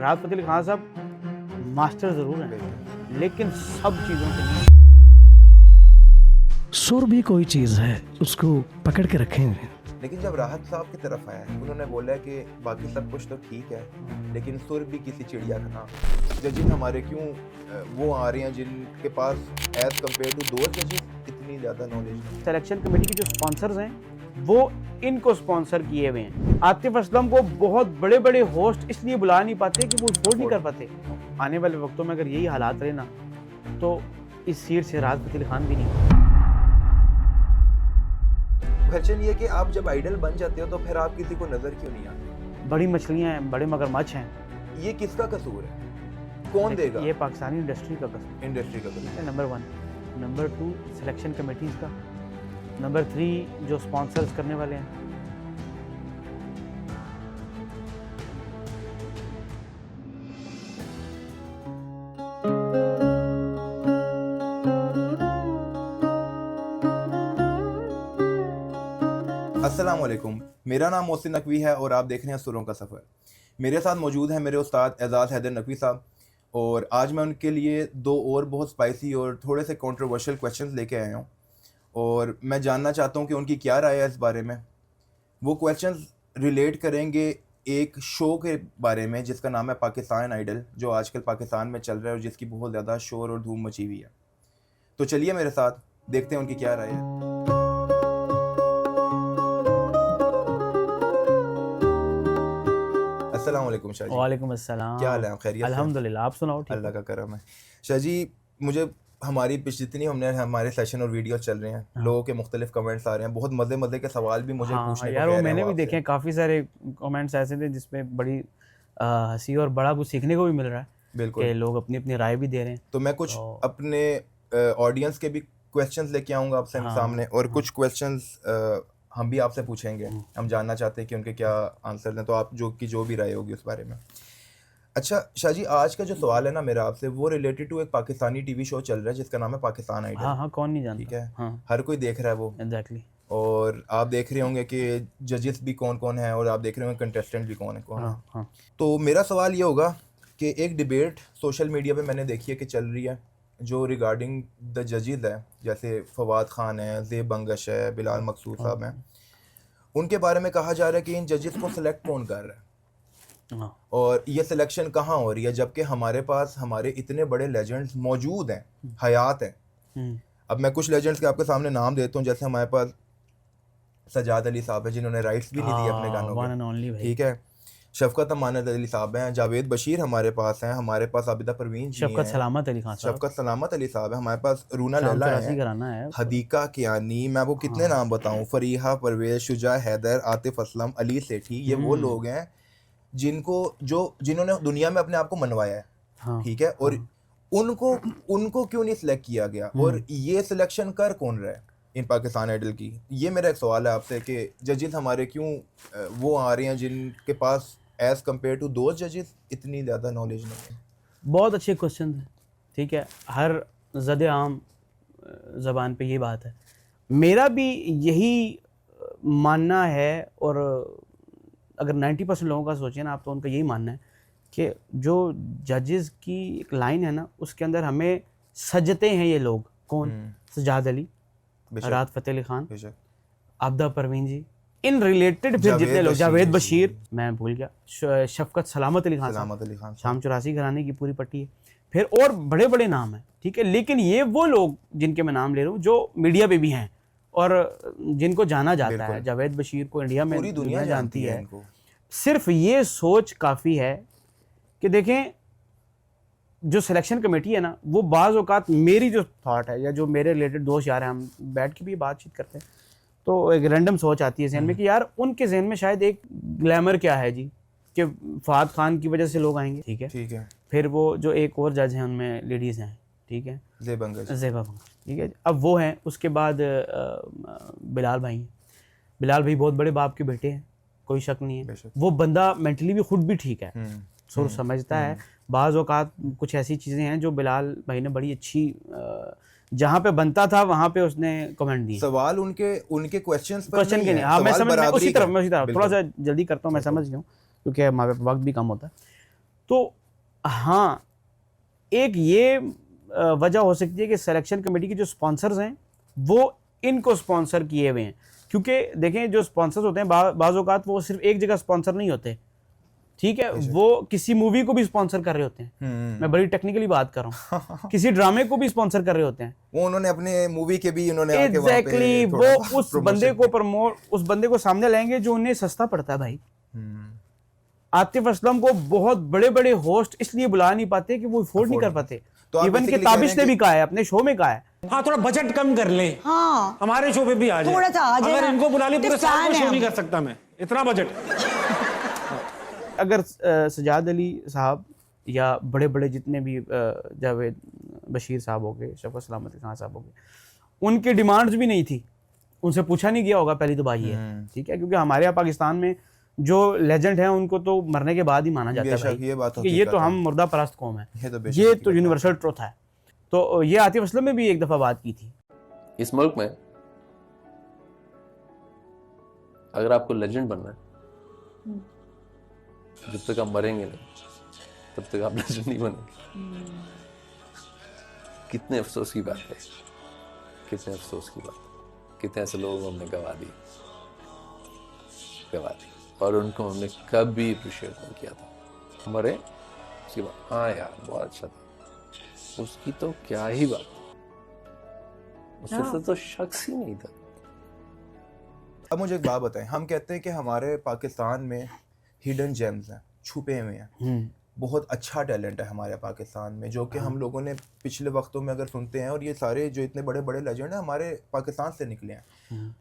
राहत फ़तेह अली खान साहब मास्टर ज़रूर हैं, लेकिन सब चीज़ों के लिए सुर भी कोई चीज़ है, उसको पकड़ के रखेंगे। लेकिन जब राहत साहब की तरफ आया, उन्होंने बोला कि बाकी सब कुछ तो ठीक है, लेकिन सुर भी किसी चिड़िया का नाम। जजेस हमारे क्यों वो आ रहे हैं जिनके पास एज कम्पेयर टू दो जजेस इतनी ज़्यादा नॉलेज है। सिलेक्शन कमेटी के जो स्पॉन्सर्स हैं वो इनको स्पॉन्सर किए हुए हैं। आतिफ असलम को बहुत बड़े बड़े होस्ट इसलिए बुला नहीं पाते कि वो अफोर्ड नहीं कर पाते। आने वाले वक्तों में अगर यही हालात रहे ना तो इस सीट से राहत फ़तेह अली खान भी नहीं। क्वेश्चन ये कि आप जब आइडल बन जाते हो तो फिर आप किसी को नजर क्यों नहीं आते? बड़ी मछलियाँ हैं, बड़े मगरमच्छ हैं, ये किसका कसूर है? कौन देगा? ये पाकिस्तानी इंडस्ट्री का कसूर इंडस्ट्री का कसूर। है, नंबर 1। नंबर 2 सिलेक्शन कमेटीज़ का। नंबर 3 जो स्पॉन्सर्स करने वाले हैं। अस्सलाम वालेकुम, मेरा नाम मोहसिन नकवी है और आप देख रहे हैं सुरों का सफ़र। मेरे साथ मौजूद हैं मेरे उस्ताद एजाज़ हैदर नकवी साहब, और आज मैं उनके लिए दो और बहुत स्पाइसी और थोड़े से कंट्रोवर्शियल क्वेश्चंस लेके आया हूँ, और मैं जानना चाहता हूँ कि उनकी क्या राय है इस बारे में। वो क्वेश्चंस रिलेट करेंगे एक शो के बारे में जिसका नाम है पाकिस्तान आइडल, जो आजकल पाकिस्तान में चल रहा है और जिसकी बहुत ज़्यादा शोर और धूम मची हुई है। तो चलिए मेरे साथ देखते हैं उनकी क्या राय है। अस्सलाम वालेकुम शाह जी। वालेकुम अस्सलाम। क्या हाल है? खैरियत से? अल्हम्दुलिल्लाह, आप सुनाओ? ठीक अल्लाह का करम है। शाह जी, मुझे हमारी जितनी हमारे सेशन और वीडियो चल रहे हैं, लोगों के मुख्तलिफ कमेंट्स आ रहे हैं, बहुत मज़े मज़े के सवाल भी मुझे पूछने को यार, कह वो रहे हैं मैंने भी आपसे। देखे हैं, काफ़ी सारे कमेंट्स ऐसे थे जिसमें बड़ी हंसी और बड़ा कुछ सीखने को भी मिल रहा है बिल्कुल। कि लोग अपनी अपनी राय भी दे रहे हैं। तो मैं कुछ अपने ऑडियंस के भी क्वेश्चंस लेके आऊँगा आपसे सामने, और कुछ क्वेश्चंस हम भी आपसे पूछेंगे। हम जानना चाहते हैं कि उनके क्या आंसर हैं, तो आप जो भी राय होगी उस बारे में। अच्छा शाह जी, आज का जो सवाल है ना मेरा आपसे, वो रिलेटेड टू एक पाकिस्तानी टीवी शो चल रहा है जिसका नाम है पाकिस्तान आइडल। हाँ, कौन नहीं जानता। ठीक है, हाँ, हर कोई देख रहा है वो। एग्जैक्टली। और आप देख रहे होंगे कि जजेस भी कौन कौन है, और आप देख रहे होंगे कंटेस्टेंट भी कौन है कौन है। हाँ। तो मेरा सवाल ये होगा कि एक डिबेट सोशल मीडिया पे मैंने देखी है कि चल रही है, जो रिगार्डिंग द जजेस है, जैसे फवाद खान है, ज़ेब बंगश है, बिलाल मकसूद साहब हैं, उनके बारे में कहा जा रहा है कि इन जजेस को सिलेक्ट कौन कर रहा है, और ये सिलेक्शन कहाँ हो रही है, जबकि हमारे पास हमारे इतने बड़े लेजेंड्स मौजूद हैं, हयात हैं। अब मैं कुछ लेजेंड्स के आपके सामने नाम देता हूँ, जैसे हमारे पास सजाद अली साहब है जिन्होंने राइट्स भी नहीं दिए अपने गानों के, ठीक है। शफकत अमानत अली साहब हैं, जावेद बशीर हमारे पास हैं, हमारे पास आबिदा परवीन जी हैं, शफकत सलामत अली खान साहब, शफकत सलामत अली साहब है, हमारे पास रूना लैला है, हदीका कियानी, मैं आपको कितने नाम बताऊं, फरीहा परवेज, शुजा हैदर, आतिफ असलम, अली सेठी। ये वो लोग हैं जिन्होंने दुनिया में अपने आप को मनवाया है, ठीक है। और उनको क्यों नहीं सिलेक्ट किया गया, और ये सिलेक्शन कर कौन रहा है इन पाकिस्तान आइडल की? ये मेरा एक सवाल है आपसे कि जजेस हमारे क्यों वो आ रहे हैं जिनके पास एज कम्पेयर टू दो जजेस इतनी ज़्यादा नॉलेज नहीं है। बहुत अच्छे क्वेश्चन हैं, ठीक है। हर ज़द आम ज़बान पे ये बात है, मेरा भी यही मानना है, और अगर 90% लोगों का सोचें ना आप, तो उनका यही मानना है कि जो जजेस की एक लाइन है ना, उसके अंदर हमें सजते हैं ये लोग। कौन? सजाद अली, राहत फ़तेह अली खान, आबिदा परवीन जी, इन रिलेटेड फिर जितने लोग, जावेद बशीर, मैं भूल गया, शफकत सलामत अली खान, शाम 84 घराने की पूरी पट्टी है, फिर और बड़े बड़े नाम हैं, ठीक है। लेकिन ये वो लोग जिनके मैं नाम ले रहा हूँ जो मीडिया पे भी हैं और जिनको जाना जाता है। जावेद बशीर को इंडिया में पूरी दुनिया जानती है। सिर्फ ये सोच काफ़ी है कि देखें, जो सिलेक्शन कमेटी है ना, वो बाज़ औक़ात मेरी जो थॉट है, या जो मेरे रिलेटेड दोस्त यार हैं, हम बैठ के भी बातचीत करते हैं, तो एक रैंडम सोच आती है जहन में कि यार उनके जहन में शायद एक ग्लैमर क्या है जी, कि फवाद खान की वजह से लोग आएंगे, ठीक है। फिर वो जो एक और जज हैं उनमें लेडीज़ हैं, ठीक है, ज़ेबा बंगश, ठीक है। अब वो हैं, उसके बाद बिलाल भाई बहुत बड़े बाप के बेटे हैं, कोई शक नहीं है। वो बंदा मेंटली भी खुद भी ठीक है, सुर समझता है। बाज़ औक़ात कुछ ऐसी चीज़ें हैं जो बिलाल भाई ने बड़ी अच्छी, जहाँ पे बनता था वहाँ पे उसने कमेंट दिए। सवाल उनके क्वेश्चन के नहीं, हाँ, मैं उसी तरफ थोड़ा सा जल्दी करता हूँ, मैं समझ गया हूँ, क्योंकि हमारे वक्त भी कम होता है। तो हाँ, एक ये वजह हो सकती है कि सिलेक्शन कमेटी के जो स्पॉन्सर्स हैं वो इनको स्पॉन्सर किए हुए हैं, क्योंकि देखें जो स्पॉन्सर्स होते हैं बाज़ औक़ात वो सिर्फ एक जगह स्पॉन्सर नहीं होते, ठीक है, वो किसी मूवी को भी स्पॉन्सर कर रहे होते हैं। मैं बड़ी टेक्निकली बात कर रहा हूँ किसी ड्रामे को भी स्पॉन्सर कर रहे होते हैं। वो उन्होंने अपने मूवी के भी उन्होंने एग्जैक्टली वो उस बंदे को सामने लाएंगे जो उन्हें सस्ता पड़ता है भाई। आतिफ असलम को बहुत बड़े बड़े होस्ट इसलिए बुला नहीं पाते कि वो अफोर्ड नहीं कर पाते। तो इवन के ताबिश ने भी कहा है अपने शो में कहा है, हाँ थोड़ा बजट कम कर ले, हाँ हमारे शो पे भी आ जाए, थोड़ा सा आ जाए। अगर इनको बुला लिया पूरे साल को फैन शो है नहीं कर सकता मैं, इतना बजट। अगर सजाद अली साहब या बड़े बड़े जितने भी जावेद बशीर साहब हो गए, शफकत सलामत खान साहब हो गए, उनकी डिमांड्स भी नहीं थी, उनसे पूछा नहीं गया होगा, पहली तो बात ये है, ठीक है, क्योंकि हमारे यहाँ पाकिस्तान में जो लेजेंड हैं उनको तो मरने के बाद ही माना जाता है भाई, ये बात कि ये तो हम मुर्दा परस्त कौम है, ये तो यूनिवर्सल ट्रुथ है। तो ये आतिफ असलम में भी एक दफ़ा बात की थी। इस मुल्क में अगर आपको लेजेंड बनना है, जब तक आप मरेंगे नहीं तब तक आप लेजेंड नहीं बनेंगे। कितने अफसोस की बात है, कितने अफसोस की बात है, कितने ऐसे लोग हमने गवा दी, और उनको हमने कभी अप्रिशिएट नहीं किया था। मरे उसके बाद हाँ यार बहुत अच्छा था, उसकी तो क्या ही बात, उससे तो शख्स ही नहीं था। अब मुझे एक बात बताएं, हम कहते हैं कि हमारे पाकिस्तान में हिडन जेम्स हैं, छुपे हुए हैं, बहुत अच्छा टैलेंट है हमारे पाकिस्तान में, जो कि हम लोगों ने पिछले वक्तों में अगर सुनते हैं, और ये सारे जो इतने बड़े बड़े लेजेंड हैं हमारे पाकिस्तान से निकले हैं,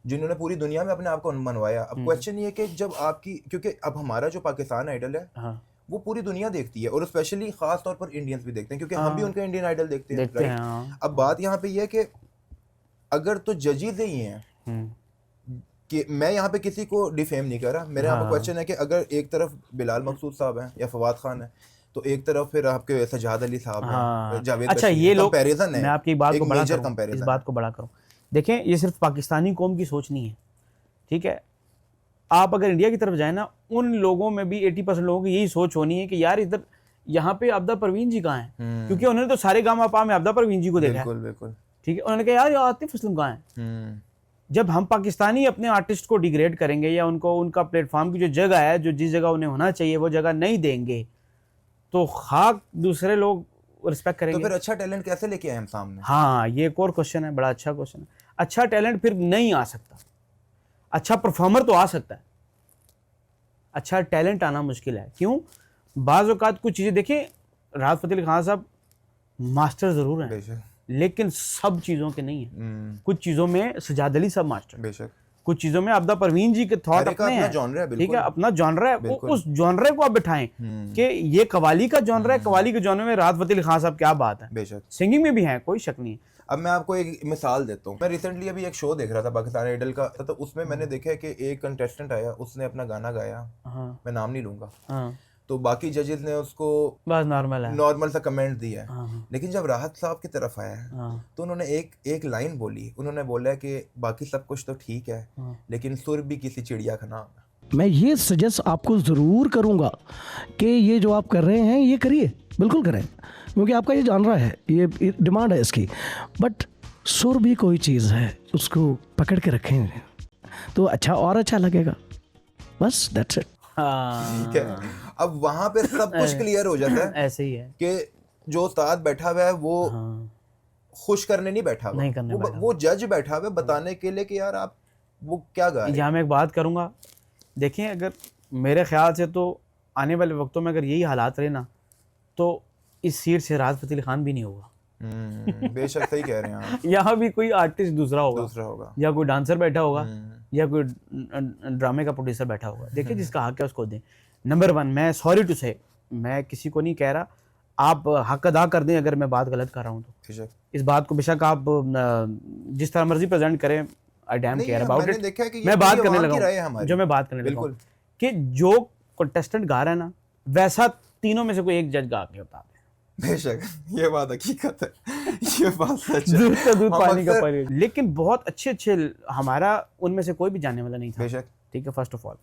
जिन्होंने पूरी दुनिया में अपने आप को मनवाया। अब क्वेश्चन ये है कि जब आपकी, क्योंकि अब हमारा जो पाकिस्तान आइडल है वो पूरी दुनिया देखती है, और स्पेशली खास तौर पर इंडियंस भी देखते हैं, क्योंकि हम भी उनका इंडियन आइडल देखते हैं, राइट। अब बात यहाँ पे ये है कि अगर तो जजेस ही हैं, कि मैं यहाँ पे किसी को डिफेम नहीं कर रहा, मेरे यहाँ पे क्वेश्चन है कि अगर एक तरफ बिलाल मकसूद साहब हैं या फवाद खान है, तो एक तरफ फिर आपके सजाद अली साहब हैं, जावेद अच्छा ये लोग कंपैरिजन है, मैं आपकी बात को बड़ा करूं, कंपैरिजन, इस बात को बड़ा करूं। देखें ये सिर्फ पाकिस्तानी कौम की सोच नहीं है, ठीक है, आप अगर इंडिया की तरफ जाए ना, उन लोगों में भी 80% लोगों की यही सोच होनी है कि यार इधर यहाँ पे आबदा परवीन जी कहाँ हैं, क्योंकि उन्होंने तो सारे गाँव आपा में आबदा परवीन जी को देखा है, बिल्कुल, ठीक है, उन्होंने कहा यार आतिफ असलम कहाँ हैं। जब हम पाकिस्तानी अपने आर्टिस्ट को डिग्रेड करेंगे या उनको उनका प्लेटफॉर्म की जो जगह है, जो जिस जगह उन्हें होना चाहिए वो जगह नहीं देंगे, तो खाक दूसरे लोग रिस्पेक्ट करेंगे। तो फिर अच्छा टैलेंट कैसे लेके आए हम सामने? हाँ ये एक और क्वेश्चन है, बड़ा अच्छा क्वेश्चन है। अच्छा टैलेंट फिर नहीं आ सकता, अच्छा परफॉर्मर तो आ सकता है, अच्छा टैलेंट आना मुश्किल है। क्यों? बाज़ औक़ात कुछ चीज़ें देखें, राहत फ़तेह अली खान साहब मास्टर ज़रूर हैं, लेकिन सब चीज़ों के नहीं है। कुछ चीज़ों में सजाद अली साहब मास्टर, बेशक, कुछ चीज़ों में आबदा परवीन जी के थॉट अपने हैं, ठीक है, अपना जॉनरा है, उस जॉनरे को आप बिठाएं कि ये कवाली का जॉनरा है, कवाली के जॉनरे में राहत फ़तेह अली खान साहब क्या बात है, बेशक सिंगिंग में भी है, कोई शक नहीं है। अब मैं आपको एक मिसाल देता हूँ, मैं रिसेंटली अभी एक शो देख रहा था पाकिस्तान आइडल का, तो उसमें मैंने देखा कि एक कंटेस्टेंट आया, उसने अपना गाना गाया, मैं नाम नहीं लूंगा, तो बाकी जजेस ने उसको बस नॉर्मल सा कमेंट दिया है, लेकिन जब राहत साहब की तरफ आया तो उन्होंने एक लाइन बोली, उन्होंने बोला कि बाकी सब कुछ तो ठीक है, लेकिन सुर भी किसी चिड़िया का नाम है। मैं ये सजेस्ट आपको ज़रूर करूँगा कि ये जो आप कर रहे हैं ये करिए, बिल्कुल करें, क्योंकि आपका ये जानरा है, ये डिमांड है इसकी, बट सुर भी कोई चीज़ है, उसको पकड़ के रखें तो अच्छा और अच्छा लगेगा, बस दैट्स इट। ठीक है, अब वहां पे सब कुछ क्लियर हो जाता है। ऐसे ही है कि जो उस्ताद बैठा हुआ है वो खुश करने नहीं बैठा हुआ, वो जज बैठा हुआ है बताने के लिए कि यार आप वो क्या गा रहे हैं। यहाँ मैं एक बात करूँगा, देखें अगर मेरे ख्याल से तो आने वाले वक्तों में अगर यही हालात रहे ना, तो इस सीट से राहत फ़तेह अली खान भी नहीं होगा। बेशक सही कह रहे हैं आप। यहाँ भी कोई आर्टिस्ट दूसरा होगा, या कोई डांसर बैठा होगा, या कोई ड्रामे का प्रोड्यूसर बैठा होगा। देखिए जिसका हक है उसको दें। नंबर 1, मैं सॉरी टू से, मैं किसी को नहीं कह रहा, आप हक अदा कर दें अगर मैं बात गलत कर रहा हूँ तो इस बात को बेशक आप जिस तरह मर्जी प्रेजेंट करें, आई डैम केयर अबाउट इट। मैं बात करने लगा जो मैं बात करने लगा कि जो कंटेस्टेंट गा रहा है ना, वैसा तीनों में से कोई एक जज गा के बता दे। बेशक ये बात हकीकत है, ये बात सच है, दूध का दूध पानी का पानी। लेकिन बहुत अच्छे हमारा उनमें से कोई भी जानने वाला नहीं था, बेशक, ठीक है, फर्स्ट ऑफ ऑल।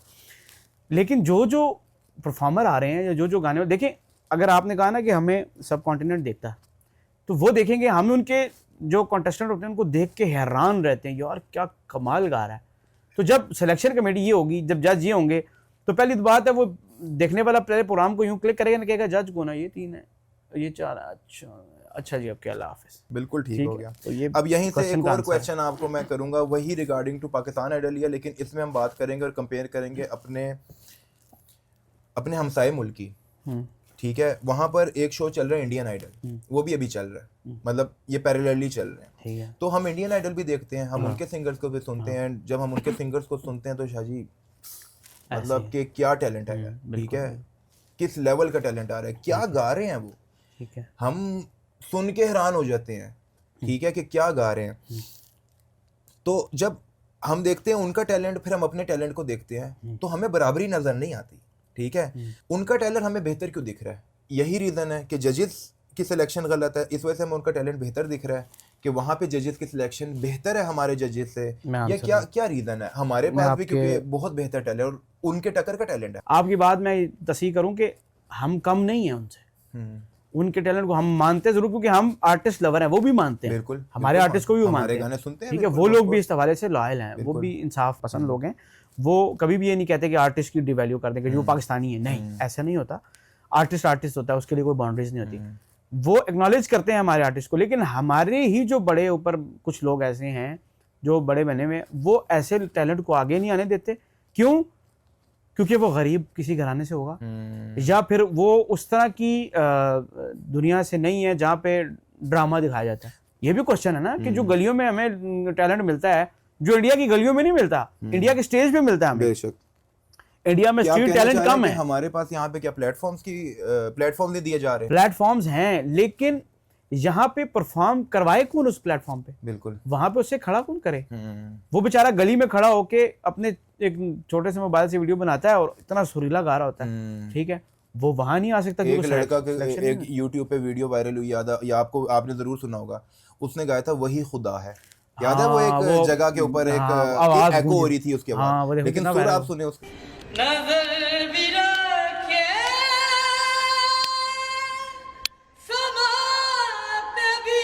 लेकिन जो परफॉर्मर आ रहे हैं या जो गाने वाले, देखें अगर आपने कहा ना कि हमें सब कॉन्टिनेंट देखता है, तो वो देखेंगे, हम उनके जो कॉन्टेस्टेंट होते हैं उनको देख के हैरान रहते हैं, यार क्या कमाल गा रहा है। तो जब सिलेक्शन कमेटी ये होगी, जब जज ये होंगे, तो पहली तो बात है वो देखने वाला पहले प्रोग्राम को यूं क्लिक करेगा ना, कहेगा जज कौन है, ये 3 है, ये 4 है, अच्छा जी, अब क्या, अल्लाह हाफिज़। बिल्कुल ठीक हो गया। तो ये अब यहीं से question एक का और आंसर है। क्वेश्चन आपको मैं करूंगा, वही रिगार्डिंग टू पाकिस्तान आइडल ही है, लेकिन इसमें हम बात करेंगे और कंपेयर करेंगे अपने हमसाए मुल्क की। ठीक है, वहां पर एक शो चल रहा है इंडियन आइडल, वो भी अभी चल रहा है, मतलब ये पैरेलली चल रहे हैं। ठीक है। तो हम इंडियन आइडल भी देखते हैं, हम उनके सिंगर्स को भी सुनते हैं। जब हम उनके सिंगर्स को सुनते हैं तो शाहजी मतलब कि क्या टैलेंट है, ठीक है, किस लेवल का टैलेंट आ रहा है, क्या गा रहे हैं वो, ठीक है, हम सुन के हैरान हो जाते हैं, ठीक है, कि क्या गा रहे हैं। तो जब हम देखते हैं उनका टैलेंट, फिर हम अपने टैलेंट को देखते हैं, तो हमें बराबरी नजर नहीं आती, ठीक है। उनका टैलेंट हमें बेहतर क्यों दिख रहा है? यही रीज़न है कि जजेस की सिलेक्शन गलत है, इस वजह से हमें उनका टैलेंट बेहतर दिख रहा है कि वहाँ पे जजेस की सिलेक्शन बेहतर है हमारे जजेस से, या क्या क्या रीज़न है? हमारे पास भी क्योंकि बहुत बेहतर टैलेंट और उनके टक्कर का टैलेंट है। आपकी बात मैं तस्दीक करूं कि हम कम नहीं हैं उनसे, उनके टैलेंट को हम मानते जरूर, क्योंकि हम आर्टिस्ट लवर हैं, वो भी मानते हैं, बिल्कुल, हमारे आर्टिस्ट को भी वो हमारे मानते हैं, गाने सुनते हैं, ठीक है। बिल्कुल, वो लोग of भी इस हवाले से लॉयल हैं, वो भी इंसाफ पसंद लोग हैं, वो कभी भी ये नहीं कहते कि आर्टिस्ट की डिवैल्यू कर देंगे, जो पाकिस्तानी है, नहीं, ऐसा नहीं होता। आर्टिस्ट आर्टिस्ट होता है, उसके लिए कोई बाउंड्रीज नहीं होती, वो एक्नॉलेज करते हैं हमारे आर्टिस्ट को। लेकिन हमारे ही जो बड़े ऊपर कुछ लोग ऐसे हैं जो बड़े बने हुए, वो ऐसे टैलेंट को आगे नहीं आने देते। क्यों? क्योंकि वो गरीब किसी घराने से होगा, या फिर वो उस तरह की दुनिया से नहीं है जहाँ पे ड्रामा दिखाया जाता है। ये भी क्वेश्चन है ना कि जो गलियों में हमें टैलेंट मिलता है, जो इंडिया की गलियों में नहीं मिलता, इंडिया के स्टेज पे मिलता है हमें। बेशक इंडिया में स्ट्रीट टैलेंट कम है। हमारे पास यहाँ पे क्या प्लेटफॉर्म नहीं दिए जा रहे? प्लेटफॉर्म्स हैं, लेकिन यहाँ पे परफॉर्म करवाए कौन उस प्लेटफॉर्म पे? बिल्कुल, वहां पे उससे खड़ा कौन करे? वो बेचारा गली में खड़ा होके अपने एक छोटे से मोबाइल से वीडियो बनाता है और इतना सुरीला गा रहा होता है, ठीक है, वो वहां नहीं आ सकता। एक लड़का के एक यूट्यूब पे वीडियो वायरल हुई, याद या आपने जरूर सुना होगा, उसने गाया था वही खुदा है, याद है? वो एक जगह के ऊपर एक एको हो रही थी उसके बाद, लेकिन सुर आप सुने उसके। नजर भी रखे समाते भी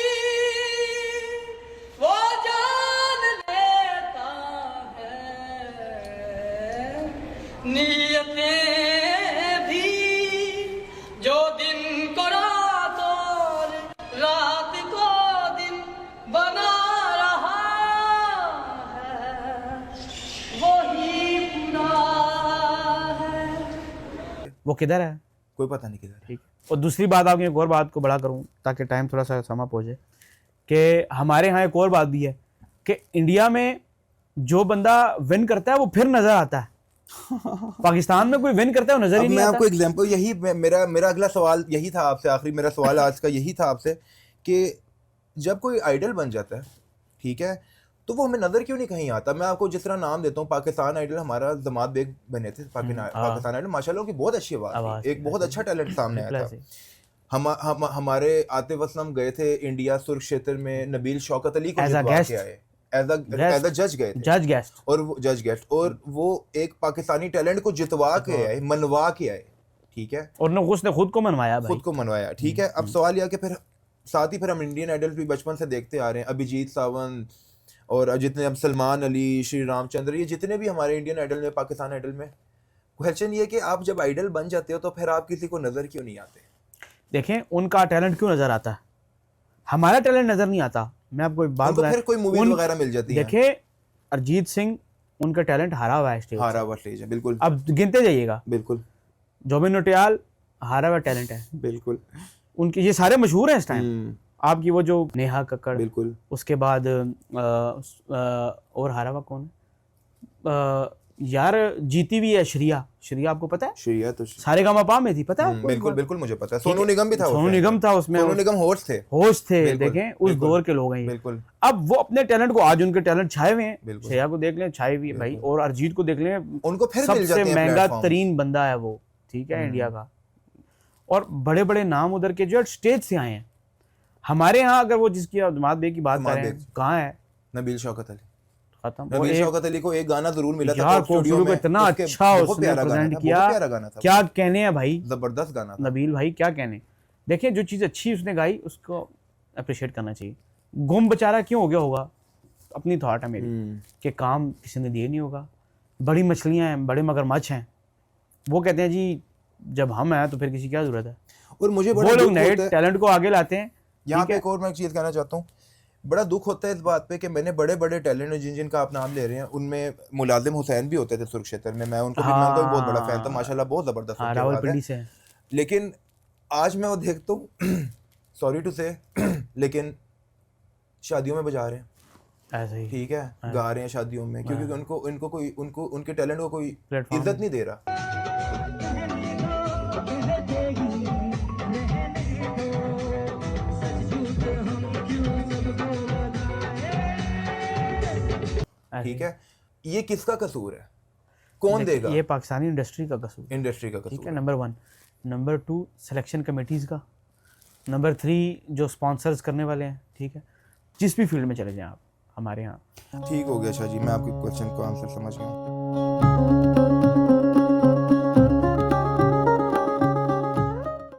वो जान लेता है, नियतें भी जो दिन को रात और रात को दिन बना रहा है, वही वो किधर है? कोई पता नहीं किधर है। ठीक। और दूसरी बात, आपकी एक और बात को बड़ा करूं ताकि टाइम थोड़ा सा समा पहुंचे, कि हमारे यहाँ एक और बात भी है कि इंडिया में जो बंदा विन करता है वो फिर नजर आता है। पाकिस्तान में कोई विन करता है वो नजर ही नहीं आता। मैं आपको एग्जांपल, यही मेरा अगला सवाल यही था आपसे, आखिरी मेरा सवाल आज का यही था आपसे, कि जब कोई आइडल बन जाता है, ठीक है, तो वो हमें नजर क्यों नहीं कहीं आता? मैं आपको जिस तरह नाम देता हूँ, पाकिस्तान आइडल हमारा जमात बेग बने थे, पाकिस्तान आइडल माशाल्लाह की बहुत अच्छी आवाज, एक बहुत अच्छा टैलेंट सामने आया था। हमारे आतिफ असलम गए थे इंडिया सुर क्षेत्र में, नबील शौकत अली को जितवा के आए, एज अ जज गए थे, जज गेस्ट, और वो जज गेस्ट, और वो एक पाकिस्तानी टैलेंट को जितवा के आए, मनवा के आए, ठीक है, और उसने खुद को मनवाया, खुद को मनवाया, ठीक है। अब सवाल यह कि फिर साथ ही फिर हम इंडियन आइडल भी बचपन से देखते आ रहे हैं, अभिजीत सावंत और जितने अब सलमान अली, श्री रामचंद्र, ये जितने भी हमारे इंडियन आइडल में, पाकिस्तान आइडल में, क्वेश्चन ये कि आप जब आइडल बन जाते हो तो फिर आप किसी को नजर क्यों नहीं आते? देखें उनका टैलेंट क्यों नजर आता है, हमारा टैलेंट नजर नहीं आता। मैं आपको एक बात फिर कोई मूवी वगैरह मिल जाती है। देखें अरिजीत सिंह, उनका टैलेंट हारा हुआ है स्टेज, हारा हुआ स्टेज है, बिल्कुल। अब गिनते जाइएगा, बिल्कुल। जुबिन नौटियाल हारा हुआ टैलेंट है, बिल्कुल। उनके ये सारे मशहूर हैं इस टाइम। आपकी वो जो नेहा कक्कड़, बिल्कुल। उसके बाद और हारा हुआ कौन है यार, जीती भी है श्रिया, श्रिया आपको पता है? श्रिया तो सारेगामापा में थी, पता है? बिल्कुल बिल्कुल मुझे पता है। सोनू निगम भी था, सोनू निगम था उसमें, सोनू निगम होस्ट थे, देखें उस दौर के लोग हैं। बिल्कुल। अब वो अपने टैलेंट को, आज उनके टैलेंट छाए हुए हैं, श्रेया को देख लें, छाई हुई है भाई, और अरिजीत को देख लें, उनको फिर मिल जाते हैं सबसे महंगा तरीन बंदा है वो, ठीक है, इंडिया का। और बड़े बड़े नाम उधर के जो स्टेज से आए हैं। हमारे यहाँ अगर वो जिसकी जमात बेग की बात करें, कहाँ है? नबील शौकत अली, खत्म। और नबील एक शौकत अली को एक गाना जरूर मिला था यार पॉप स्टूडियो कोक को में, इतना उसके अच्छा बहुत उसने प्यारा गाना प्रेजेंट था, किया, बहुत प्यारा गाना था, क्या कहने हैं भाई, जबरदस्त गाना था। नबील भाई क्या कहने। देखिए जो चीज़ अच्छी उसने गाई उसको अप्रिशिएट करना चाहिए। गुम बेचारा क्यों हो गया होगा, अपनी थॉट है मेरी कि काम किसी ने दिए नहीं होगा, बड़ी मछलियाँ हैं, बड़े मगरमच्छ हैं, वो कहते हैं जी जब हम हैं तो फिर किसी की क्या जरूरत है। और मुझे बड़ा वो लोग दुख नए होता है टैलेंट को आगे लाते हैं। यहाँ ठीक पे है? एक और मैं एक चीज़ कहना चाहता हूँ, बड़ा दुख होता है इस बात पे कि मैंने बड़े बड़े टैलेंट जिनका आप नाम ले रहे हैं, उनमें मुलाजिम हुसैन भी होते थे सुरक्षेत्र में, मैं उनका भी बहुत बड़ा फैन था माशाल्लाह, बहुत ज़बरदस्त हाँ, उनकी आवाज़ रावलपिंडी है। से है। लेकिन आज मैं वो देखता हूँ सॉरी टू से लेकिन शादियों में बजा रहे हैं, ऐसे ही ठीक है, गा रहे हैं शादियों में, क्योंकि उनको उनके टैलेंट को कोई प्लेटफॉर्म इज्जत नहीं दे रहा। ठीक है, ये किसका कसूर है, कौन देगा? ये पाकिस्तानी इंडस्ट्री का कसूर है। इंडस्ट्री का ठीक कसूर है, नंबर 1। नंबर 2 सिलेक्शन कमेटीज़ का। नंबर 3 जो स्पॉन्सर्स करने वाले हैं। ठीक है, जिस भी फील्ड में चले जाएं आप हमारे यहाँ। ठीक हो गया शाह जी, मैं आपके क्वेश्चन को आंसर समझ गया।